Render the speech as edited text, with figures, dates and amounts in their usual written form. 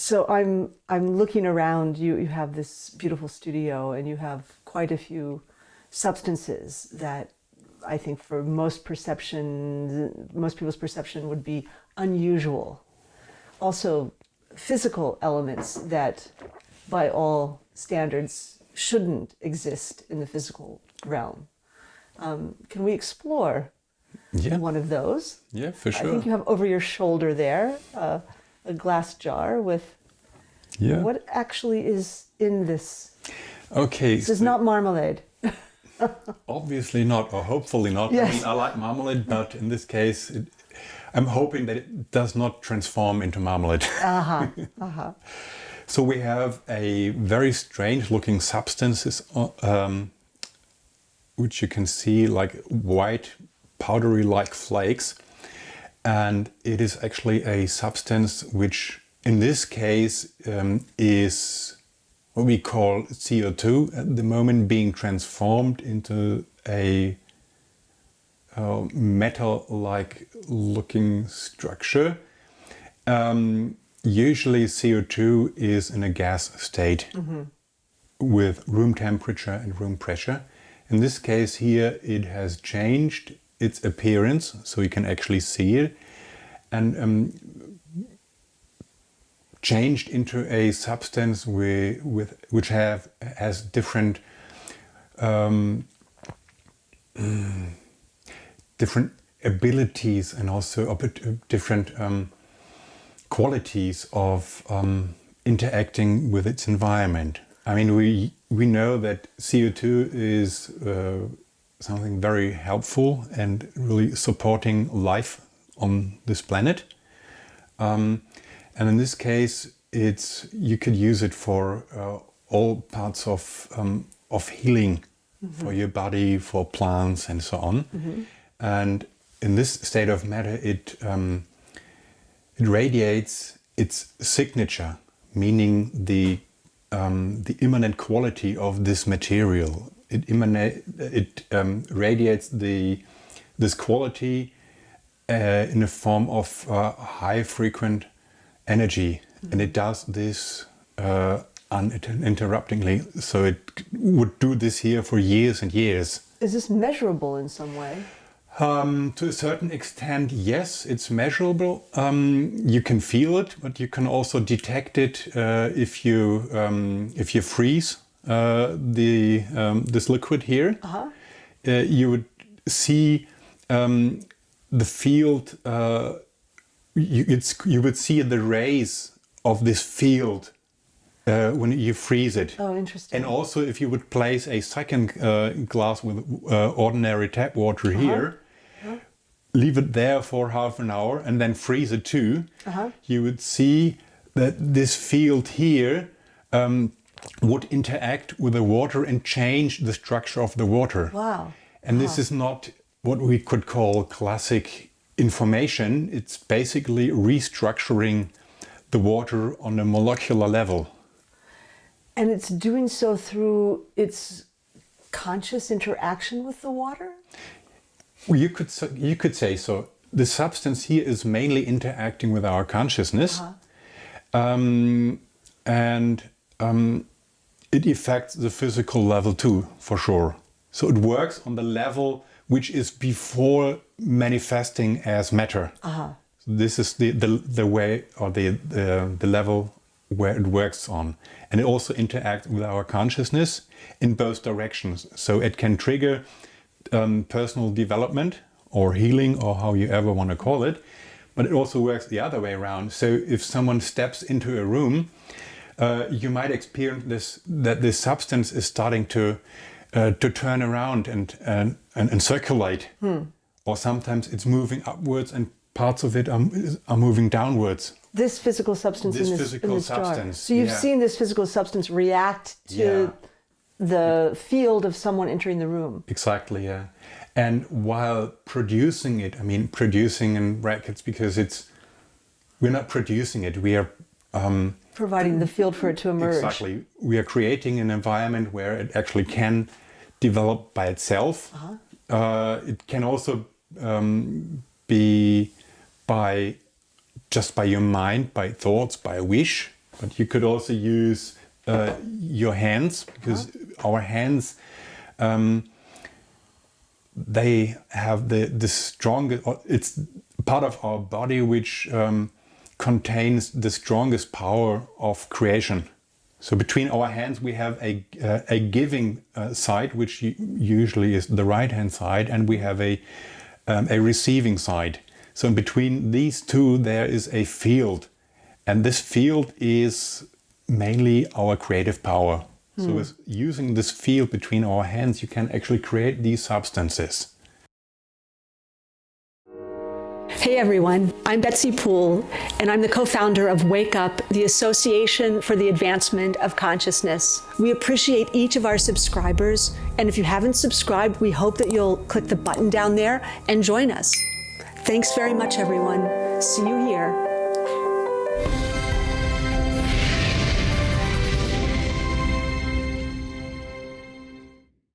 So I'm looking around. You have this beautiful studio, and you have quite a few substances that I think for most people's perception would be unusual. Also, physical elements that, by all standards, shouldn't exist in the physical realm. Can we explore one of those? Yeah, for sure. I think you have over your shoulder there a glass jar with what actually is in this. Okay. This is not marmalade. Obviously not, or hopefully not. Yes. I mean, I like marmalade, but in this case, I'm hoping that it does not transform into marmalade. So we have a very strange looking substances, which you can see like white powdery like flakes. And it is actually a substance which in this case is what we call CO2 at the moment, being transformed into a metal-like looking structure. Usually CO2 is in a gas state with room temperature and room pressure. In this case here, it has changed its appearance, so you can actually see it, and changed into a substance which has different different abilities and also different qualities of interacting with its environment. I mean, we know that CO2 is something very helpful and really supporting life on this planet. And in this case, you could use it for all parts of healing for your body, for plants, and so on. And in this state of matter, it radiates its signature, meaning the immanent quality of this material. It radiates this quality in a form of high frequent energy, and it does this uninterruptingly. So it would do this here for years and years. Is this measurable in some way? To a certain extent, yes, it's measurable. You can feel it, but you can also detect it if you freeze this liquid here. You would see the field. You would see the rays of this field when you freeze it. Oh, interesting. And also, if you would place a second glass with ordinary tap water here, leave it there for half an hour, and then freeze it too, you would see that this field here would interact with the water and change the structure of the water. Wow. And this is not what we could call classic information. It's basically restructuring the water on a molecular level. And it's doing so through its conscious interaction with the water? Well, you could say so. The substance here is mainly interacting with our consciousness, and it affects the physical level too, for sure. So it works on the level which is before manifesting as matter. So this is the way, or the level where it works on. And it also interacts with our consciousness in both directions. So it can trigger personal development or healing, or how you ever want to call it, but it also works the other way around. So if someone steps into a room, you might experience that this substance is starting to turn around and circulate, or sometimes it's moving upwards and parts of it are moving downwards. This physical substance in this jar. So you've seen this physical substance react to the field of someone entering the room. Exactly, yeah. And while producing it, I mean producing in brackets because we're not producing it, we are providing the field for it to emerge. Exactly. We are creating an environment where it actually can develop by itself. It can also be by your mind, by thoughts, by wish. But you could also use your hands, because our hands, they have the strongest, it's part of our body which contains the strongest power of creation. So between our hands we have a giving side, which usually is the right hand side, and we have a receiving side. So in between these two there is a field, and this field is mainly our creative power. So with using this field between our hands, you can actually create these substances. Hey everyone, I'm Betsy Pool, and I'm the co-founder of Wake Up, the Association for the Advancement of Consciousness. We appreciate each of our subscribers, and if you haven't subscribed, we hope that you'll click the button down there and join us. Thanks very much, everyone. See you here.